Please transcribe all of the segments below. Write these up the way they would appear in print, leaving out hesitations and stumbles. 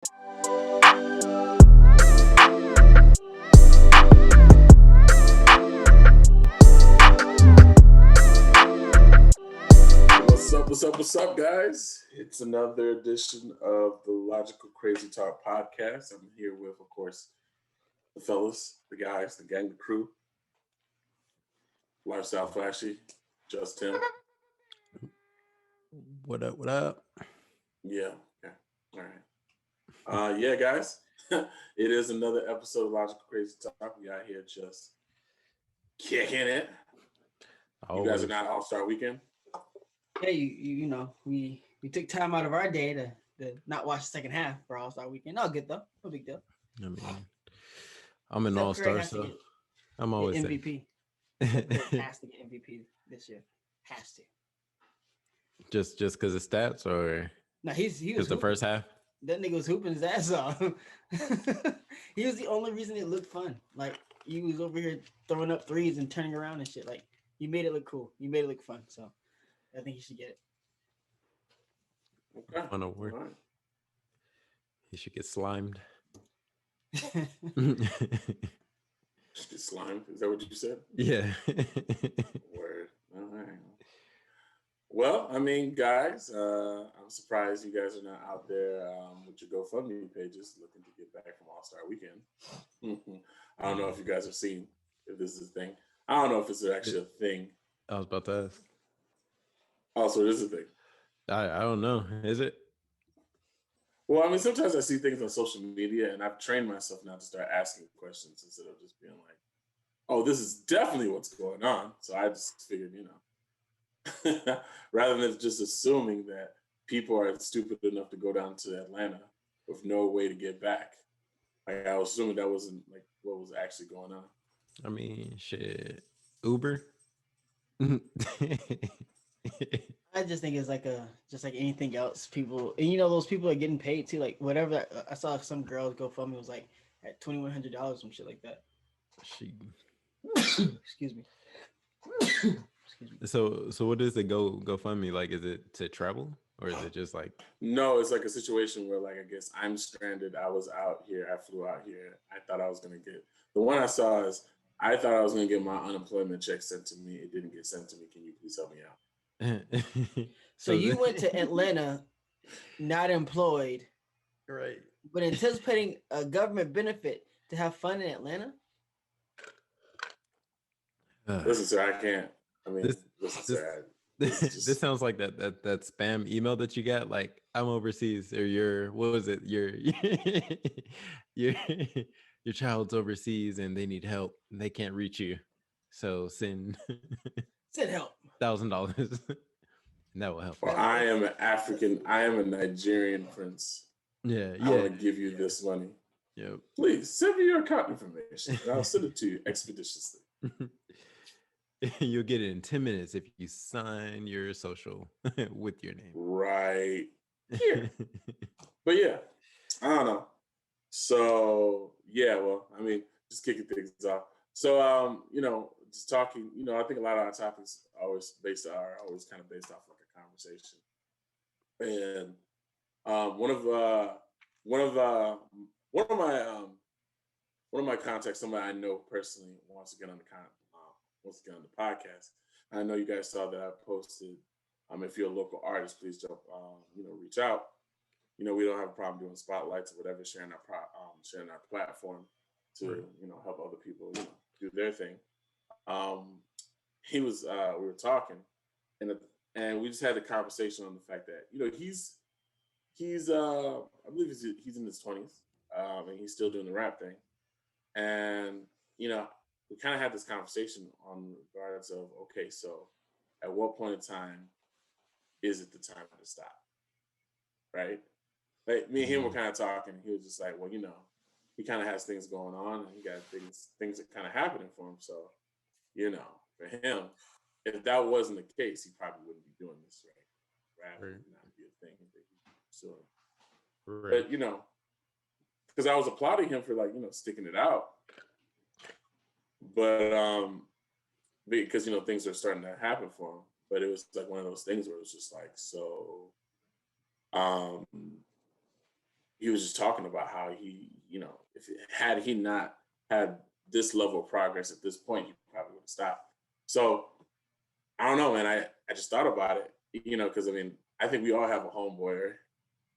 What's up, guys? It's another edition of the Logical Crazy Talk podcast. I'm here with, of course, the fellas, the guys, the gang, the crew, Lifestyle Flashy, just him. What up? What up? Yeah, okay, all right. Yeah, guys, it is another episode of Logical Crazy Talk. We out here just kicking it. You guys are Always. not All-Star Weekend. Yeah, we took time out of our day to not watch the second half for All Star Weekend. No good though, no big deal. I mean, I'm an Steph Curry all-star, has to so get, I'm get always saying. MVP. Steph Curry has to get MVP this year. Has to. just because of stats, or No, he was because the hooping. first half. That nigga was hooping his ass off. He was the only reason it looked fun. Like he was over here throwing up threes and turning around and shit. Like you made it look cool. You made it look fun. So I think he should get Okay. Fun award. All right. He should get slimed. it. Just get slimed. Is that what you said? Yeah. Word. All right. Well, I mean, guys, I'm surprised you guys are not out there with your GoFundMe pages looking to get back from All-Star Weekend. I don't know if you guys have seen if this is a thing. I don't know if it's actually a thing. I was about to ask. Also, this is a thing. I don't know. Is it? Well, I mean, sometimes I see things on social media, and I've trained myself now to start asking questions instead of just being like, "Oh, this is definitely what's going on." So I just figured, rather than just assuming that people are stupid enough to go down to Atlanta with no way to get back. Like I was assuming that wasn't like what was actually going on. I mean, shit. Uber. I just think it's like just like anything else. People, and those people are getting paid too. Like whatever. I saw some girls GoFundMe was like at $2,100, some shit like that. She. Excuse me. Excuse me. So what is the GoFundMe like? Is it to travel, or is it just like? No, it's like a situation where, like, I guess I'm stranded. I was out here. I flew out here. I thought I was gonna get the one I saw is I thought I was gonna get my unemployment check sent to me. It didn't get sent to me. Can you please help me out? So you went to Atlanta, not employed, right? but anticipating a government benefit to have fun in Atlanta. Listen, sir, I can't. I mean, listen, sir. This sounds like that spam email that you got. Like, I'm overseas, or what was it? Your your child's overseas and they need help and they can't reach you, so send help $1,000 and that will help. Well, I am an African. I am a Nigerian prince. Yeah. I want to give you this money. Yep. Please send me your account information, and I'll send it to you expeditiously. You'll get it in 10 minutes if you sign your social with your name. Right here. But yeah, I don't know. So yeah, well, I mean, just kicking things off. So just talking, I think a lot of our topics are always kind of based off like a conversation. And one of my contacts, somebody I know personally, wants to get on the podcast. I know you guys saw that I posted. If you're a local artist, please jump. Reach out. We don't have a problem doing spotlights or whatever, sharing our platform to help other people do their thing. We were talking, and we just had a conversation on the fact that he's I believe he's in his 20s, and he's still doing the rap thing, and we kind of had this conversation on regards of, okay, so at what point in time is it the time to stop? Right? Like me and him were kind of talking. He was just like, well, he kind of has things going on and he got things that kind of happening for him. So, for him, if that wasn't the case, he probably wouldn't be doing this, right? Rap would not be a thing that he's doing. Right. But, because I was applauding him for sticking it out. But because things are starting to happen for him, but it was like one of those things where it was just like, so he was just talking about how he, if had he not had this level of progress at this point, he probably would have stopped. So I don't know, man. I just thought about it, because I mean, I think we all have a homeboy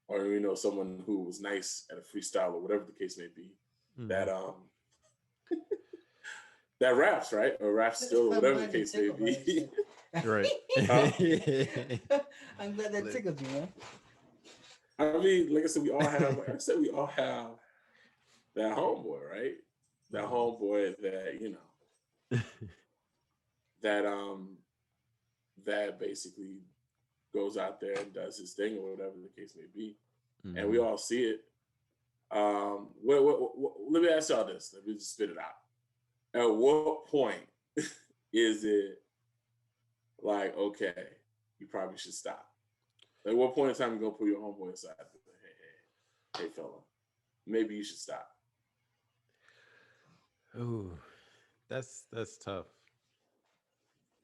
or someone who was nice at a freestyle or whatever the case may be, that that raps, right? Or raps still, whatever the case may be. Right. I'm glad that tickled you, man. I mean, like I said, we all have that homeboy, right? That homeboy that, that that basically goes out there and does his thing or whatever the case may be. And we all see it. Let me ask y'all this. Let me just spit it out. At what point is it like, okay, you probably should stop? Like, what point in time you gonna pull your homeboy aside and say, hey, fella, maybe you should stop? Ooh, that's tough.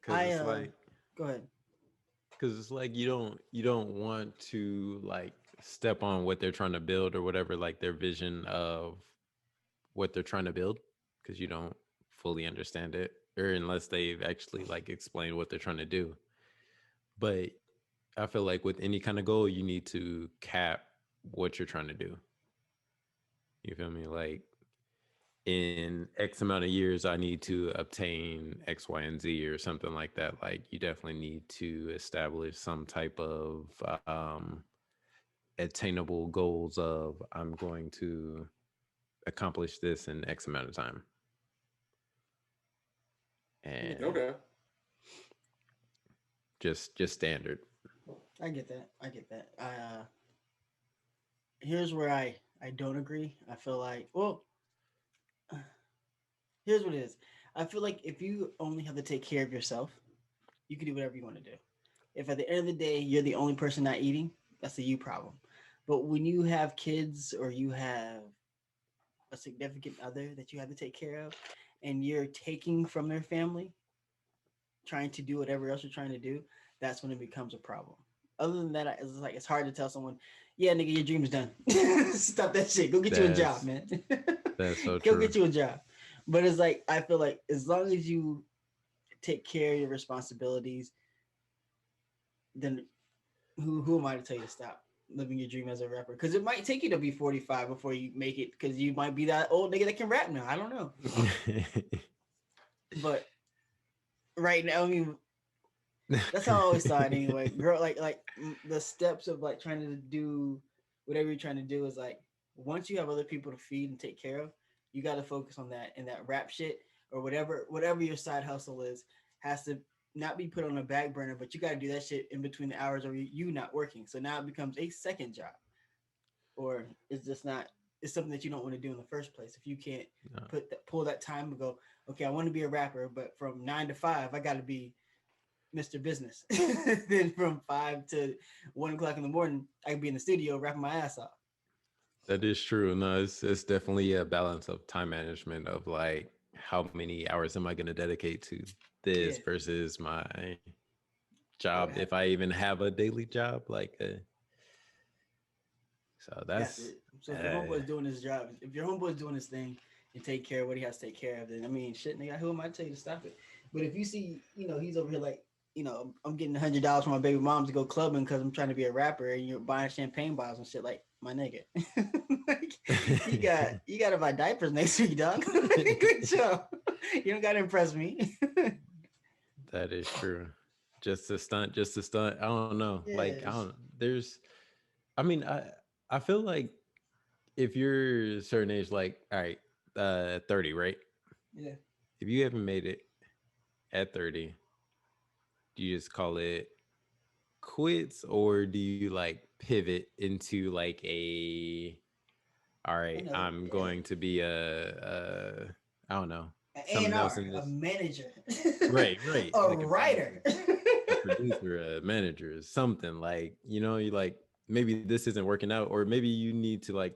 Cause it's like, go ahead. Cause it's like you don't want to like step on what they're trying to build or whatever, like their vision of what they're trying to build, because you don't fully understand it, or unless they've actually like explained what they're trying to do. But I feel like with any kind of goal, you need to cap what you're trying to do. You feel me? Like in X amount of years, I need to obtain X, Y, and Z or something like that. Like you definitely need to establish some type of attainable goals of I'm going to accomplish this in X amount of time. And okay, just standard. I get that. Here's where I don't agree. I feel like, well, here's what it is. I feel like if you only have to take care of yourself, you can do whatever you want to do. If at the end of the day you're the only person not eating, that's a you problem. But when you have kids or you have a significant other that you have to take care of, and you're taking from their family, trying to do whatever else you're trying to do, that's when it becomes a problem. Other than that, it's hard to tell someone, yeah, nigga, your dream's done. Stop that shit. Go get you a job, man. That's so Go true. get you a job. But it's like, I feel like as long as you take care of your responsibilities, then who am I to tell you to stop living your dream as a rapper? Because it might take you to be 45 before you make it, because you might be that old nigga that can rap now. I don't know. But right now, I mean, that's how I always saw it anyway. Girl, like the steps of like trying to do whatever you're trying to do is like, once you have other people to feed and take care of, you got to focus on that, and that rap shit or whatever your side hustle is has to not be put on a back burner, but you got to do that shit in between the hours of you not working. So now it becomes a second job, or it's just not. It's something that you don't want to do in the first place. If you can't pull that time and go, okay, I want to be a rapper, but from 9 to 5, I got to be Mr. Business. Then from 5 to 1 o'clock in the morning, I can be in the studio rapping my ass off. That is true. No, it's definitely a balance of time management of like how many hours am I going to dedicate to this versus my job, if I even have a daily job. So that's it. So if your homeboy's doing his job, if your homeboy's doing his thing and take care of what he has to take care of, then I mean, shit, nigga, who am I to tell you to stop it? But if you see, he's over here like, I'm getting $100 from my baby mom to go clubbing because I'm trying to be a rapper, and you're buying champagne bottles and shit, like, my nigga, like, you got to buy diapers next week, dog. Good job. You don't got to impress me. That is true. Just a stunt. I don't know. Yes. Like, I mean, I feel like if you're a certain age, like, all right, 30, right? Yeah. If you haven't made it at 30, do you just call it quits, or do you like pivot into like all right, I'm going to be I don't know, something else in this, a manager, right, a like writer, a producer, a manager, something like, you like, maybe this isn't working out, or maybe you need to like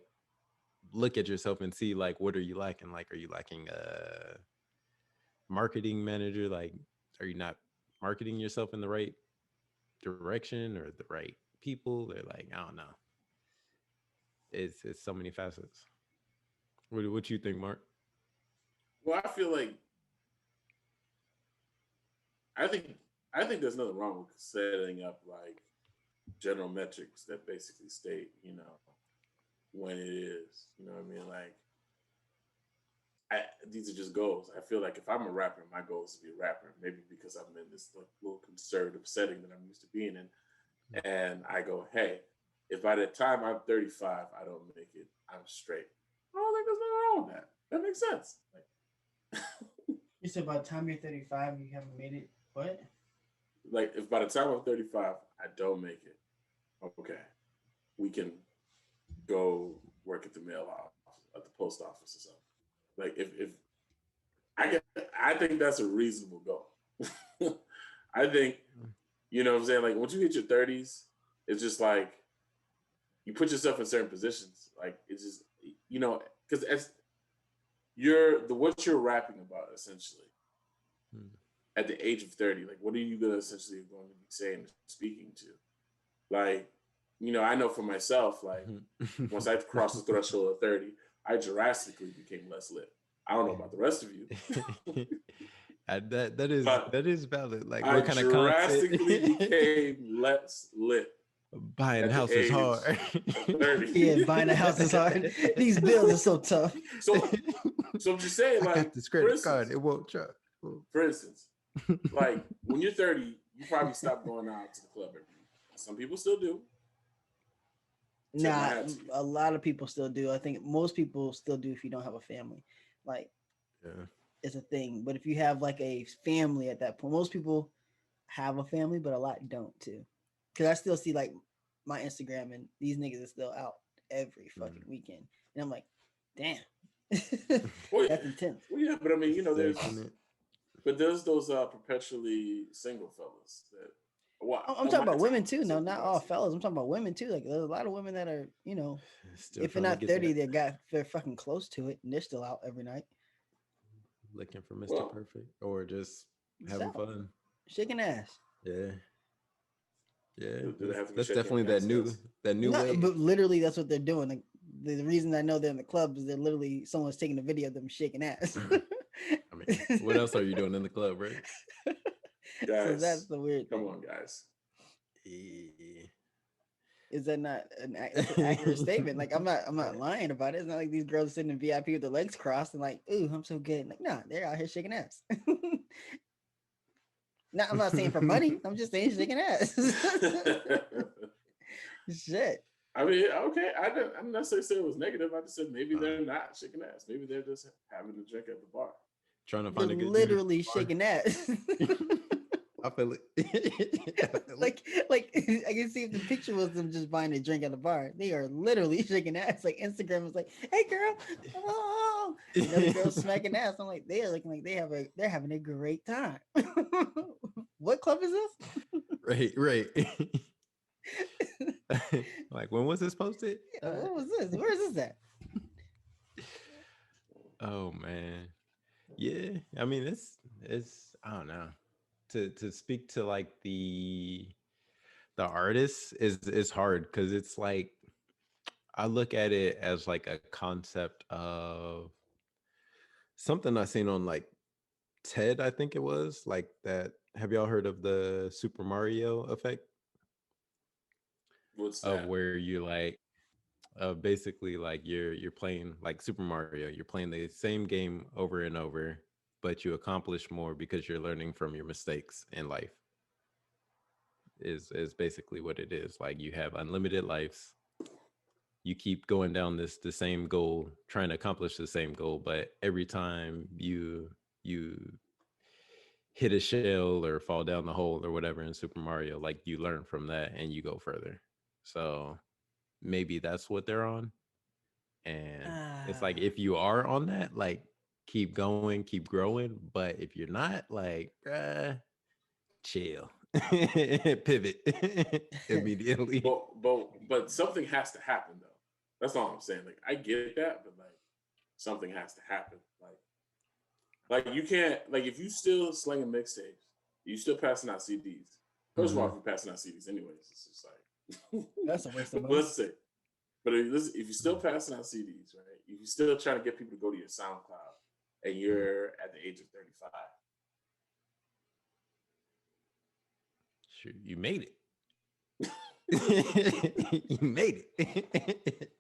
look at yourself and see like, what are you lacking? Like, are you lacking a marketing manager? Like, are you not marketing yourself in the right direction or the right people? They're like, I don't know. it's so many facets. What you think, Mark? Well, I feel like I think I think there's nothing wrong with setting up like general metrics that basically state, when it is. You know what I mean? Like these are just goals. I feel like if I'm a rapper, my goal is to be a rapper. Maybe because I'm in this like, little conservative setting that I'm used to being in, and I go, hey, if by the time I'm 35, I don't make it, I'm straight. I don't think there's nothing wrong with that. That makes sense. You said by the time you're 35, you haven't made it. What? Like if by the time I'm 35, I don't make it, okay, we can go work at the mail office, at the post office or something. Like if I think that's a reasonable goal. I think, you know what I'm saying? Like once you hit your 30s, it's just like you put yourself in certain positions. Like it's just, because as what you're rapping about essentially at the age of 30, like what are you gonna essentially going to be saying and speaking to? Like, I know for myself, like once I crossed the threshold of 30, I drastically became less lit. I don't know about the rest of you. That is valid. Like I what kind of content? drastically became less lit. Buying houses hard. 30. Yeah, buying a house is hard. These bills are so tough. So I'm just saying, like, I got this credit card, it won't charge. For instance, like when you're 30, you probably stop going out to the club every week. Some people still do. Nah, a lot of people still do. I think most people still do if you don't have a family. Like, it's a thing. But if you have like a family at that point, most people have a family, but a lot don't too. Because I still see like my Instagram and these niggas are still out every fucking weekend. And I'm like, damn. That's intense. Well, yeah, but I mean, there's those perpetually single fellas that. Well, I'm talking about women too. No, not all fellas. I'm talking about women too. Like there's a lot of women that are, still if they're not 30, they're fucking close to it, and they're still out every night. Looking for Mr. Perfect or just having fun, shaking ass. Yeah. That's definitely that new way. But literally, that's what they're doing. Like the reason I know they're in the club is they're literally someone's taking a video of them shaking ass. I mean, what else are you doing in the club, right? Guys, so that's the weird thing. Come on, guys. Is that not an accurate statement? Like I'm not lying about it. It's not like these girls sitting in VIP with their legs crossed and like, ooh, I'm so good. Like, nah, they're out here shaking ass. No, I'm not saying for money. I'm just saying shaking ass. Shit. I mean, okay. I'm not saying it was negative. I just said maybe they're not shaking ass. Maybe they're just having a drink at the bar. Trying to find a good literally shaking ass. I feel it. like I can see if the picture was them just buying a drink at the bar. They are literally shaking ass. Like Instagram is like, hey girl, oh, another girl smacking ass. I'm like, they are looking like they're having a great time. What club is this? Right. Like when was this posted? What was this? Where is this at? Oh man. Yeah. I mean it's I don't know. To speak to like the artist is hard because it's like I look at it as like a concept of something I seen on like TED, I think it was like that. Have y'all heard of the Super Mario effect? What's that? Of where you like basically like you're playing like Super Mario, you're playing the same game over and over, but you accomplish more because you're learning from your mistakes in life. Is basically what it is. Like you have unlimited lives. You keep going down the same goal, trying to accomplish the same goal, but every time you hit a shell or fall down the hole or whatever in Super Mario, like you learn from that and you go further. So maybe that's what they're on. And it's like if you are on that, like keep going, keep growing. But if you're not, like, chill, pivot immediately. But something has to happen though. That's all I'm saying. Like I get that, but like something has to happen. Like you can't, like if you still slinging mixtapes, you still passing out CDs. First of all, if you're passing out CDs anyways, it's just like that's a waste of money. Let's say But if you're still passing out CDs, right? If you're still trying to get people to go to your SoundCloud, and you're at the age of 35, shoot, you made it. You made it.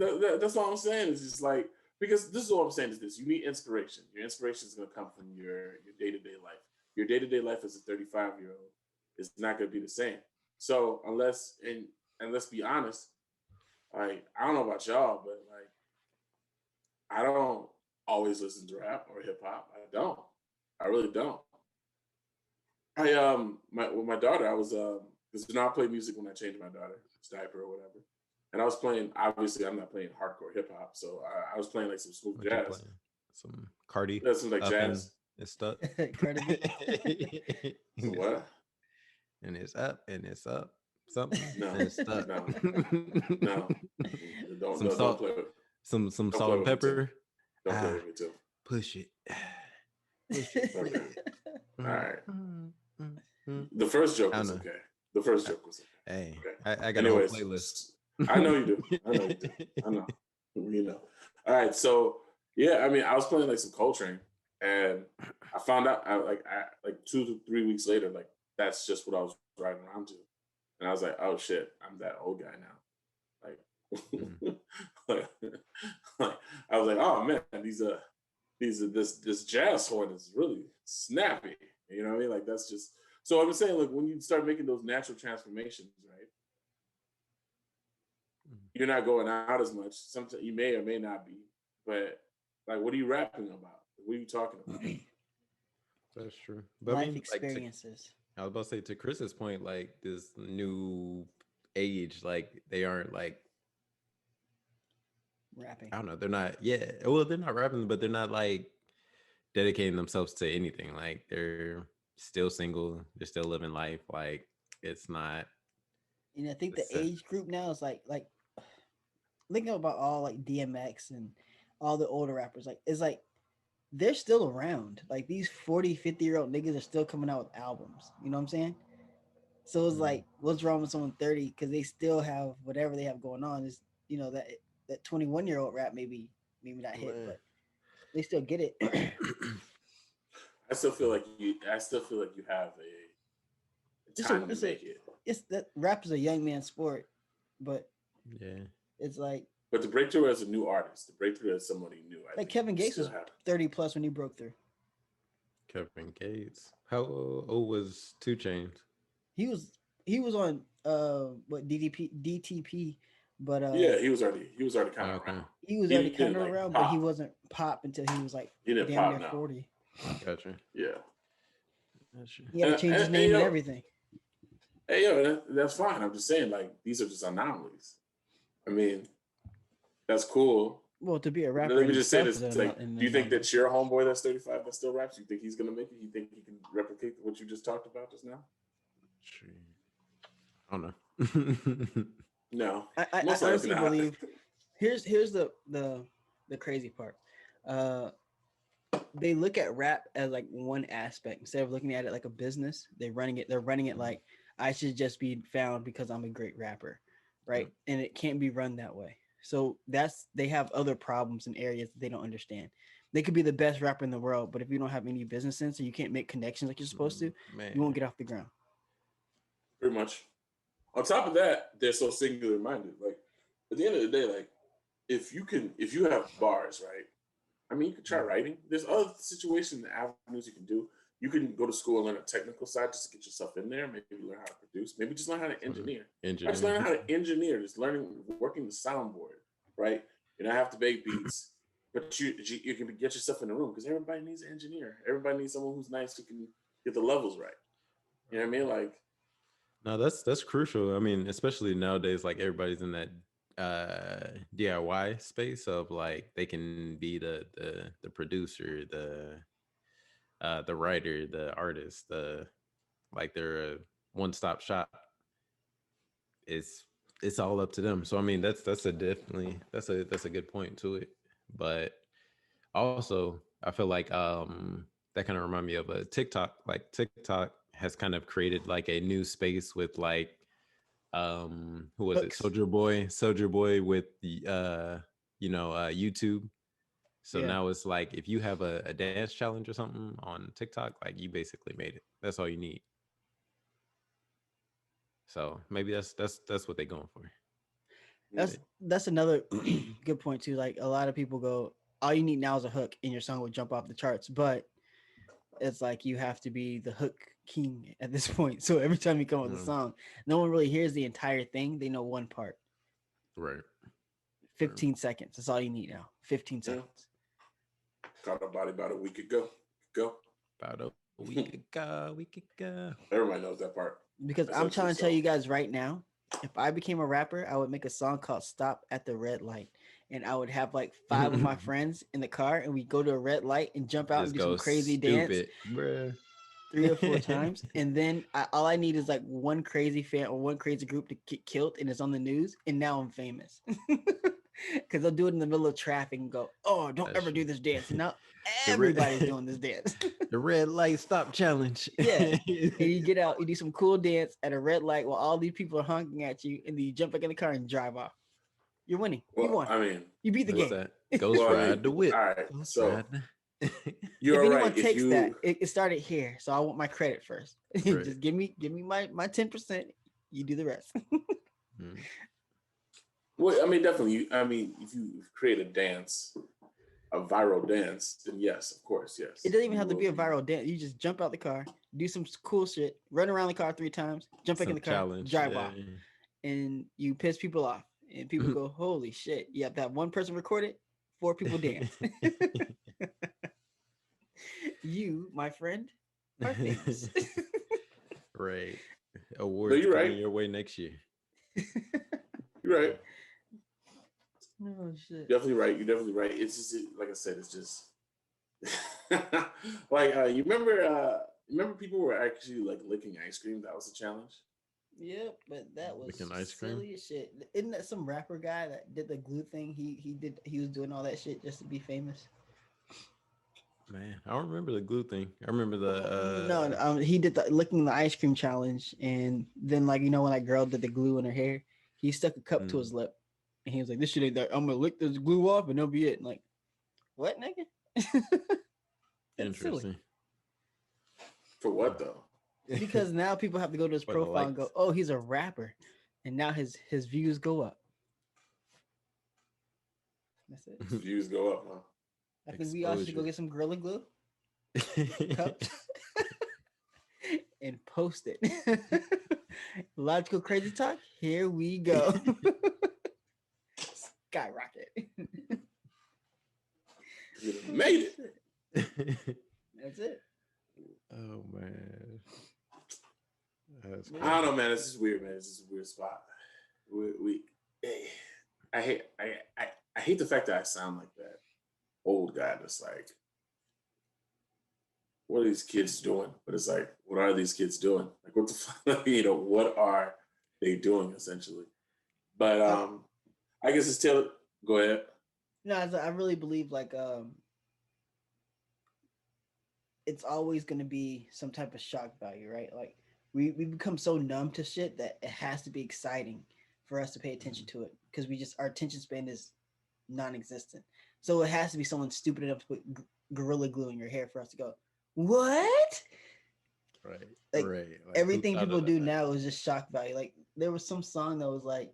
That's all I'm saying. Is just like, because this is all I'm saying is this: you need inspiration. Your inspiration is going to come from your day-to-day life. Your day-to-day life as a 35-year-old is not going to be the same. So and let's be honest, like, I don't know about y'all, but like, I don't always listen to rap or hip hop. I really don't. With my daughter, I was because I play music when I change my daughter's diaper or whatever. And I was playing, obviously I'm not playing hardcore hip hop, so I was playing like some smooth jazz. Some Cardi. Yeah, some like jazz. It's stuck. Some what? And it's up and it's up. Something. No, and it's stuck. no. Don't some don't salt. play with, some salt and pepper. Don't play with me too. Push it. Okay. All right. The first joke was okay. The first joke was okay. Hey, okay. I got a playlist. I know you do. I know. You know. All right. So yeah, I mean, I was playing like some Coltrane, and I found out like 2 to 3 weeks later, like that's just what I was riding around to, and I was like, oh shit, I'm that old guy now. Like, like I was like, oh man, this jazz horn is really snappy. You know what I mean? Like that's just. So I'm saying, like, when you start making those natural transformations, right? You're not going out as much. Sometimes you may or may not be, but like, what are you rapping about? What are you talking about? That's true. But Life I mean, experiences. I was about to say, to Chris's point, like this new age, like they aren't like rapping. I don't know. They're not. Yeah. Well, they're not rapping, but they're not like dedicating themselves to anything. Like they're still single. They're still living life. Like it's not. And I think the age group now is like thinking about all like DMX and all the older rappers. Like it's like they're still around. Like these 40, 50-year-old niggas are still coming out with albums. You know what I'm saying? So it's like, what's wrong with someone 30? Because they still have whatever they have going on. Is that 21-year-old rap maybe not hit, but they still get it. I still feel like you have a time to make it. It's that rap is a young man's sport, but yeah, it's like. But the breakthrough as a new artist, the breakthrough as somebody new. Like Kevin Gates was 30 plus when he broke through. Kevin Gates. How old was 2 Chainz? He was on what DTP, but yeah, he was already kind of around. He was already kind of around, but he wasn't pop until he was like damn near 40. Gotcha. Yeah. Gotcha. He had to change his name and everything. Hey, yo, that's fine. I'm just saying, like, these are just anomalies. I mean, that's cool. Well, to be a rapper. Let me just say this. Like, do you think that your homeboy that's 35 that still raps, you think he's going to make it? You think he can replicate what you just talked about just now? I don't know. No. I honestly believe, here's the crazy part. They look at rap as like one aspect instead of looking at it like a business. They're running it like I should just be found because I'm a great rapper, right? And it can't be run that way. So they have other problems in areas that they don't understand. They could be the best rapper in the world, but if you don't have any business sense or you can't make connections like you're supposed to, you won't get off the ground. Pretty much. On top of that, they're so singular minded. Like at the end of the day, like if you have bars, right? I mean, you can try writing. There's other situations and avenues you can do. You can go to school and learn a technical side just to get yourself in there. Maybe learn how to produce. Maybe just learn how to engineer. Just learn how to engineer. Just working the soundboard, right? You don't have to make beats, but you can get yourself in the room because everybody needs an engineer. Everybody needs someone who's nice who can get the levels right. You know what I mean? Like, no, that's crucial. I mean, especially nowadays, like everybody's in that DIY space of like they can be the producer, the writer, the artist, like they're a one-stop shop. It's all up to them. So I mean that's a good point to it. But also I feel like that kind of remind me of a TikTok. Like TikTok has kind of created like a new space with like Who was it? Hooks. Soldier Boy with the YouTube. So Yeah. now it's like if you have a dance challenge or something on TikTok, like you basically made it. That's all you need. So maybe that's what they're going for. That's another good point too. Like a lot of people go, all you need now is a hook, and your song will jump off the charts. But it's like you have to be the hook king at this point. So every time you come up with a song, no one really hears the entire thing. They know one part. Right. 15 seconds. That's all you need now. 15 seconds. Caught a body about a week ago. About a week ago. Everybody knows that part. Because I'm trying to tell you guys right now, if I became a rapper, I would make a song called Stop at the Red Light. And I would have like 5 of my friends in the car, and we go to a red light and jump out and do some crazy dance. Bruh. 3 or 4 times. And then all I need is like one crazy fan or one crazy group to get killed, and it's on the news. And now I'm famous. Because they'll do it in the middle of traffic and go, oh, don't ever do this dance. And now everybody's doing this dance. The red light stop challenge. Yeah. And you get out, you do some cool dance at a red light while all these people are honking at you, and then you jump back in the car and drive off. You're winning. Well, you won. I mean, you beat the game. That? Ghost ride the whip. All right. So you're if anyone takes that, it started here. So I want my credit first. Right. Just give me my 10%. You do the rest. Well, I mean, definitely. If you create a dance, a viral dance, then yes, of course, yes. It doesn't even have to be a viral dance. You just jump out the car, do some cool shit, run around the car 3 times, jump back in the car, drive off, and you piss people off, and people go, "Holy shit!" You have that one person record it, 4 people dance. You, my friend, are famous. Right. Awards you're right. coming your way next year. You're right. Oh shit. Definitely right. You're definitely right. It's just like I said. It's just like you remember people were actually like licking ice cream. That was a challenge. Yep, but that was licking ice cream? silly as shit. Isn't that some rapper guy that did the glue thing? He was doing all that shit just to be famous. Man, I don't remember the glue thing. I remember the no, he did the licking the ice cream challenge, and then like when that girl did the glue in her hair, he stuck a cup to his lip, and he was like, "This shit ain't that. I'm gonna lick this glue off, and that'll be it." And like, what, nigga? Interesting. Silly. For what though? Because now people have to go to his profile and go, "Oh, he's a rapper," and now his views go up. That's it. Views go up, huh? I think we all should go get some Gorilla Glue cups and post it. Logical Crazy Talk, here we go. Skyrocket. You made it. That's it. Oh man. I don't know, man. It's just weird, man. It's just a weird spot. I hate the fact that I sound like that old guy that's like, what are these kids doing? But it's like, what are these kids doing? Like, what the fuck? What are they doing essentially? But I guess it's tailored. Go ahead. No, I really believe like it's always going to be some type of shock value, right? Like we become so numb to shit that it has to be exciting for us to pay attention to it, because our attention span is non-existent. So it has to be someone stupid enough to put Gorilla Glue in your hair for us to go, what? Right. Like, Like, everything people do now is just shock value. Like there was some song that was like,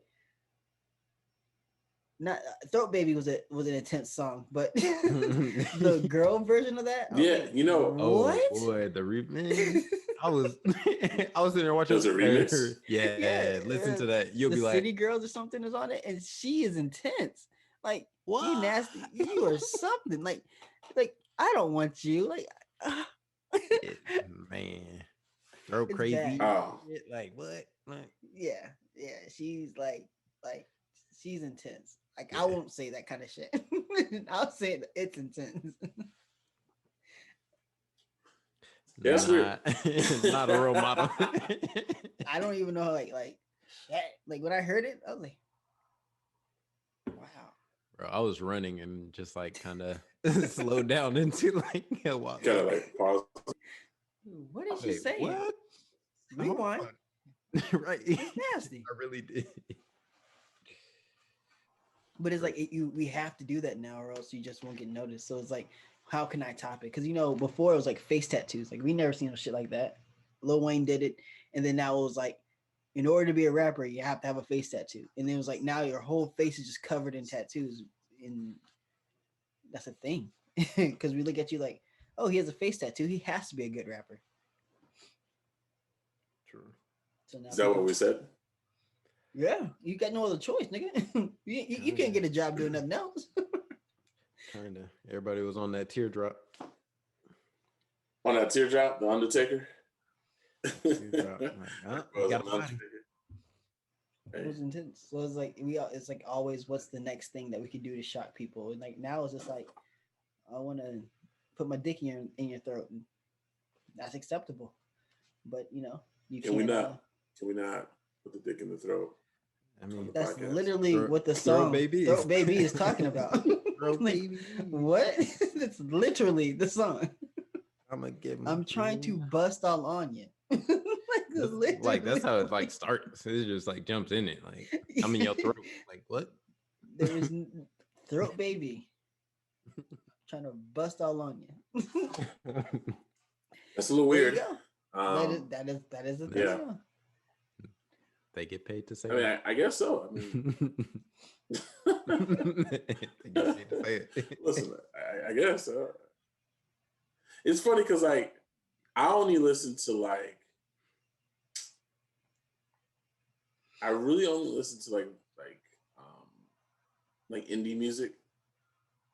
not Throat Baby was an intense song, but the girl version of that, yeah, like, what? Oh boy, the remix. I was sitting there watching. There's a remix. Yeah, listen to that. You'll be like, City Girls or something is on it, and she is intense. Like, what? You nasty, you are something. Like I don't want you. Like, man, throw it's crazy. bad. Oh. Like what? Like, yeah. She's like she's intense. Like I won't say that kind of shit. I'll say it's intense. That's weird. Not a role model. I don't even know like shit. Like when I heard it, I was like, wow. Bro, I was running and just like kind of slowed down into like a walk. Kind of like pause. What did she say? What? Rewind. Right. It's nasty. I really did. But it's like we have to do that now, or else you just won't get noticed. So it's like, how can I top it? Because before it was like face tattoos. Like we never seen no shit like that. Lil Wayne did it, and then now it was like, in order to be a rapper, you have to have a face tattoo. And then it was like now your whole face is just covered in tattoos, and that's a thing. Because we look at you like, oh, he has a face tattoo. He has to be a good rapper. True. So now Is that what we said? Yeah, you got no other choice, nigga. you can't get a job doing nothing else. Kinda. Everybody was on that teardrop. On that teardrop, the Undertaker. Teardrop. Like, Was got an a body. Undertaker. It was intense. So it's like it's like always, what's the next thing that we could do to shock people? And like now it's just like, I want to put my dick in your throat, and that's acceptable. But you Can we can't. not? Can we not put the dick in the throat? I mean, That's podcast. literally what the song "Throat Baby" is talking about. Throat Like, baby. what? That's literally the song. I'm trying to bust all on you. like that's how it like starts. It just like jumps in it. Like I'm in your throat. Like what? There's throat baby. Trying to bust all on you. That's a little weird. That is the thing. Yeah. They get paid to say I mean, I guess so. I mean, they get paid to say it. listen, I guess. It's funny because like I only listen to I really only listen to like indie music.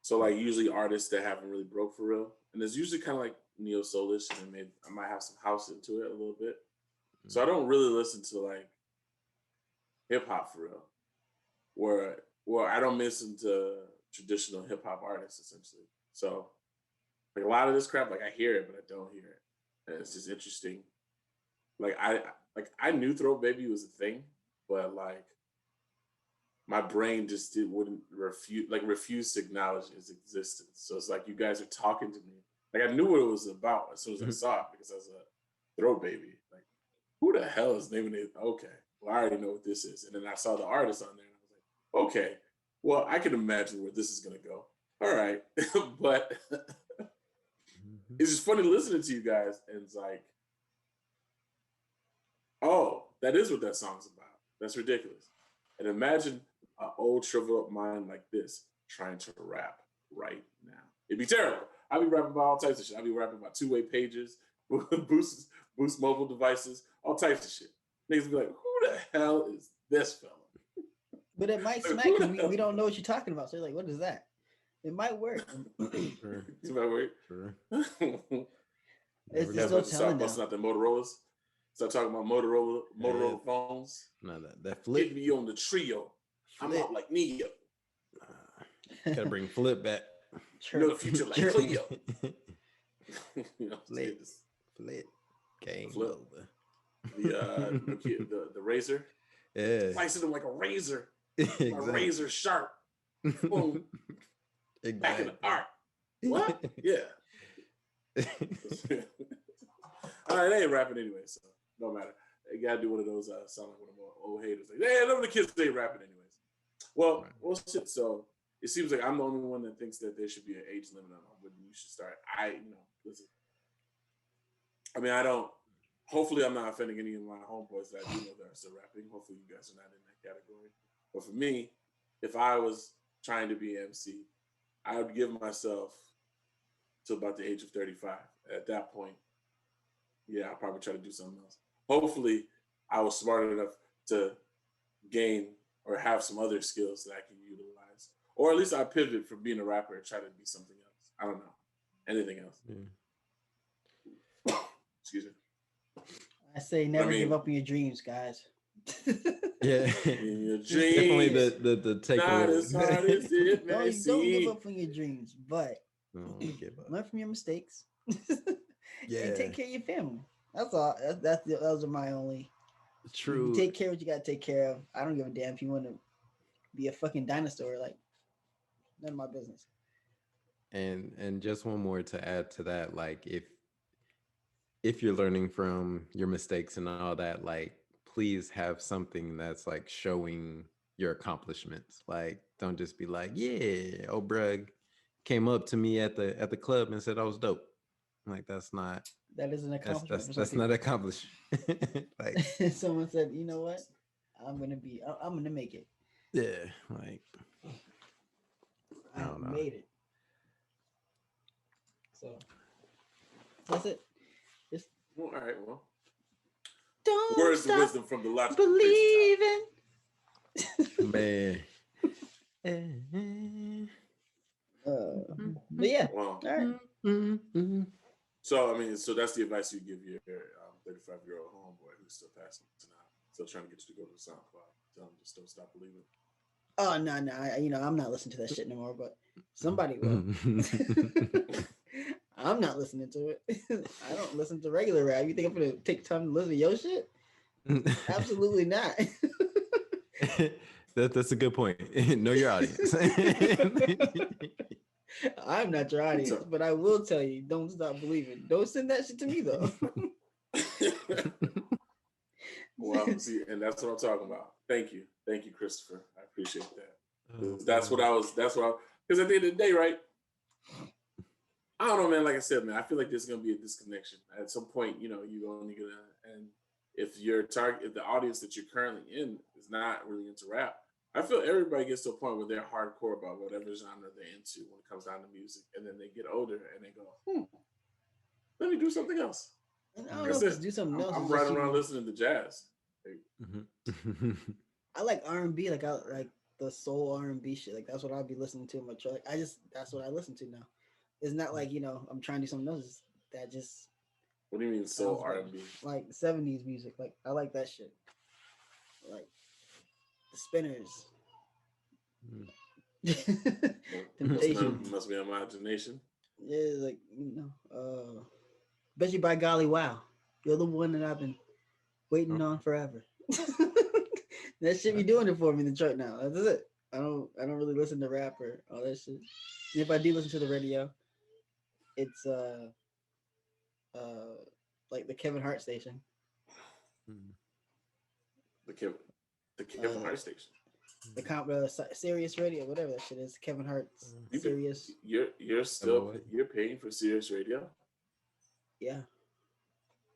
So like usually artists that haven't really broke for real, and it's usually kind of like neo soulish, and I might have some house into it a little bit. So I don't really listen to like hip hop for real, where I don't listen to traditional hip hop artists essentially. So like a lot of this crap, like I hear it, but I don't hear it, and it's just interesting. Like I knew Throat Baby was a thing, but like my brain just wouldn't refuse to acknowledge its existence. So it's like you guys are talking to me. Like I knew what it was about as soon as I saw it because I was a Throat Baby. Like who the hell is naming it? Okay, well I already know what this is. And then I saw the artist on there and I was like, okay, well I can imagine where this is gonna go. All right, but it's just funny listening to you guys and it's like, oh, that is what that song's about. That's ridiculous. And imagine an old shriveled up mind like this trying to rap right now. It'd be terrible. I'd be rapping about all types of shit. I'd be rapping about two-way pages, boost mobile devices, all types of shit. Niggas be like, who the hell is this fella? But it might smack because we don't know what you're talking about. So you're like, what is that? It might work. Sure. It might work. Sure. It's That's still what you start telling busting now. out the Motorola's. Start talking about Motorola phones. No, that flip. Get me on the trio. I'm out like Neo. Gotta bring flip back. You know the future like Cleo. You know, Flip. Game Flip. over. The razor. Yeah. Slicing them like a razor. Exactly. A razor sharp. Boom. Exactly. Back in the art. What? Yeah. All right, they ain't rapping anyway, so no matter. They gotta do one of those sound like one of the old haters. Like, hey, none of the kids ain't rapping anyways. Well, shit. So it seems like I'm the only one that thinks that there should be an age limit on when you should start. Listen. I mean, I don't. Hopefully, I'm not offending any of my homeboys that I do know that are still rapping. Hopefully, you guys are not in that category. But for me, if I was trying to be MC, I would give myself to about the age of 35. At that point, yeah, I'll probably try to do something else. Hopefully, I was smart enough to gain or have some other skills that I can utilize. Or at least I pivot from being a rapper and try to be something else. I don't know. Anything else. Yeah. Excuse me. I say never give up on your dreams, guys. Yeah. In your dreams, definitely the takeaway. Not as hard as it may don't give up on your dreams, but learn from your mistakes. Yeah. And take care of your family. That's all. Those are my only. True. You take care of what you gotta take care of. I don't give a damn if you want to be a fucking dinosaur. Like, none of my business. And just one more to add to that, like if you're learning from your mistakes and all that, like please have something that's like showing your accomplishments. Like, don't just be like, yeah, oh bruh came up to me at the club and said I was dope. Like, that's not That is an accomplishment for some that's not accomplished. Like, people. Someone said, you know what? I'm gonna make it. yeah, like I I don't know. made it. So that's it. Just Well, all right. Well, don't words of stop wisdom from the logical believing. Man. But yeah, Well, all right. so I mean, so that's the advice you give your 35-year-old homeboy who's still passing tonight, still trying to get you to go to the SoundCloud. Tell him just don't stop believing. Oh no, I'm not listening to that shit no more. But somebody will. I'm not listening to it. I don't listen to regular rap. You think I'm gonna take time to listen to your shit? Absolutely not. That's a good point. Know your audience. I'm not your audience, but I will tell you, don't stop believing. Don't send that shit to me though. Well, see, and that's what I'm talking about. Thank you, Christopher. I appreciate that. That's what I was. Because at the end of the day, right? I don't know, man. Like I said, man, I feel like there's gonna be a disconnection at some point. You know, you're only gonna, and if if the audience that you're currently in is not really into rap, I feel everybody gets to a point where they're hardcore about whatever genre they're into when it comes down to music, and then they get older and they go, let me do something else. And I don't know if it's do something else. I'm riding around listening to jazz. I like R&B, like I like the soul R&B shit. Like that's what I'll be listening to in my truck. That's what I listen to now. It's not like I'm trying to do something else. That just. What do you mean soul R&B? Like 70s music. Like I like that shit. Like the Spinners. Temptation. Must be imagination. Yeah, like bet you by golly, wow, you're the one that I've been waiting on forever. That shit be doing it for me in the truck now. That's it. I don't really listen to rap or all that shit. And if I do listen to the radio, it's like the Kevin Hart station. The Kevin Hart station. The Sirius Radio, whatever that shit is. Kevin Hart's Sirius. You're paying for Sirius Radio? Yeah.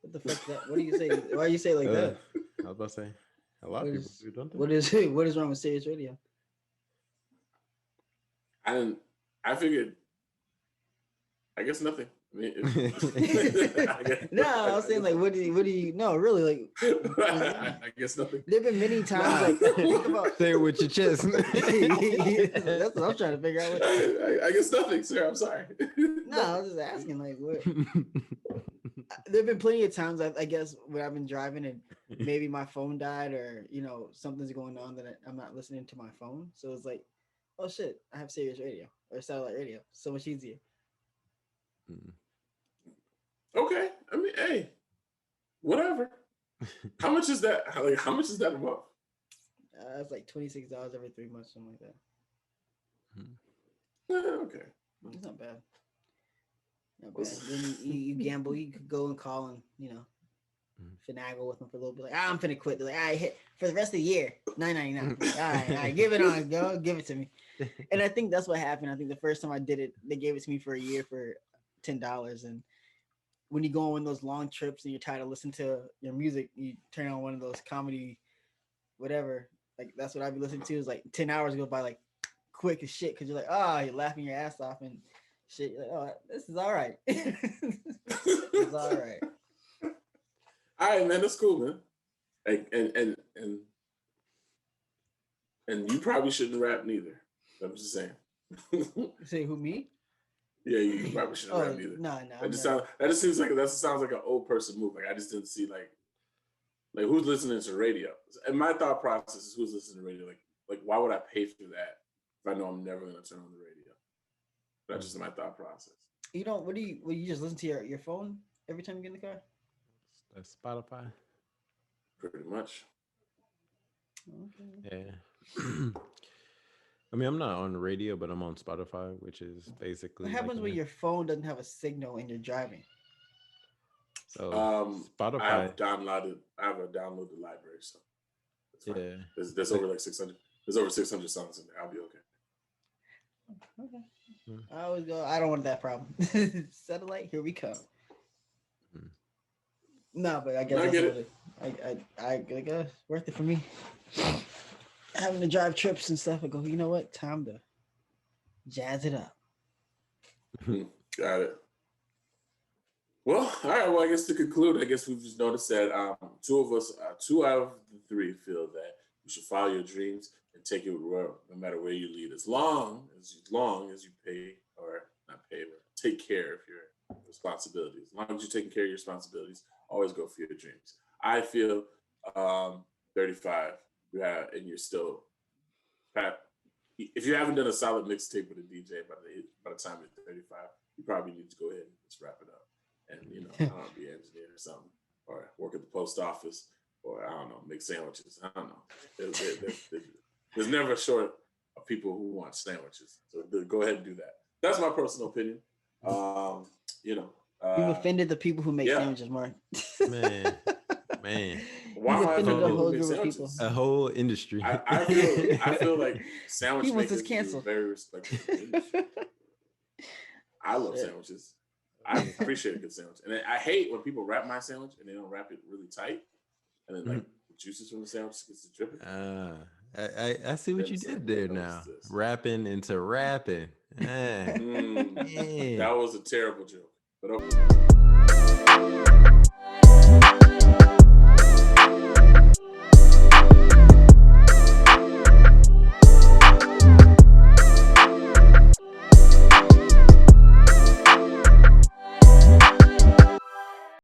What the fuck is that? What do you say? Why do you say it like that? I was about to say a lot of people do, don't they? What is wrong with Sirius Radio? I figured. I guess nothing. I mean, no, I was saying like, what do you? No, really, like. I guess nothing. There've been many times like think about. Say it with your chest. That's what I'm trying to figure out. I guess nothing, sir. I'm sorry. No, I was just asking like what. There've been plenty of times I guess when I've been driving and maybe my phone died or something's going on that I'm not listening to my phone, so it's like, oh shit, I have Sirius Radio or satellite radio, so much easier. Okay, I mean, hey, whatever. How much is that? How much is that a month? It's like $26 every 3 months, something like that. Okay, it's not bad. Not bad. Then you gamble. You could go and call and finagle with them for a little bit. Like, I'm finna quit. They're like, all right, hit for the rest of the year, $9.99. All right, give it on, go, give it to me. And I think that's what happened. I think the first time I did it, they gave it to me for a year for $10. And when you go on one of those long trips and you're tired of listening to your music, you turn on one of those comedy, whatever. Like that's what I'd be listening to. Is like 10 hours go by like quick as shit because you're like, you're laughing your ass off and shit. You're like, oh, this is all right. It's all right. All right, man. That's cool, man. Like, and you probably shouldn't rap neither. I'm just saying. Say who, me? Yeah, you probably shouldn't rap neither. No. That just sounds like an old person move. Like I just didn't see like who's listening to radio. And my thought process is who's listening to radio. Like why would I pay for that if I know I'm never gonna turn on the radio? That's just my thought process. You don't. What do you just listen to your phone every time you get in the car? That's Spotify. Pretty much. Okay. Yeah. I mean, I'm not on the radio, but I'm on Spotify, which is basically. What happens when your phone doesn't have a signal and you're driving? So I Spotify. have a downloaded library, so it's fine. Yeah. There's over like 600. There's over 600 songs in there. I'll be okay. Okay. Hmm. I always go. I don't want that problem. Satellite, here we come. Hmm. No, but I guess I that's get what it. I guess it's worth it for me. Having to drive trips and stuff. I go. You know what? Time to jazz it up. Got it. Well, all right. Well, I guess to conclude, I guess we've just noticed that two out of the three feel that you should follow your dreams and take it where, no matter where you lead, as long as you pay or not pay, but take care of your responsibilities. As long as you're taking care of your responsibilities, always go for your dreams. I feel 35, and you're still, if you haven't done a solid mixtape with a DJ by the time you're 35, you probably need to go ahead and just wrap it up. And I don't know, be an engineer or something, or work at the post office, or I don't know, make sandwiches. I don't know. There's never a short of people who want sandwiches. So go ahead and do that. That's my personal opinion. You've offended the people who make sandwiches, Mark. Man. Why You've am I offended offended a people whole who make group of people. sandwiches? A whole industry. I feel like sandwich He wants makers us canceled. are very respectful. I love sandwiches. I appreciate a good sandwich, and I hate when people wrap my sandwich and they don't wrap it really tight, and then like the juices from the sandwich gets to dripping. I see what you did there now. Rapping into rapping. That was a terrible joke, but okay.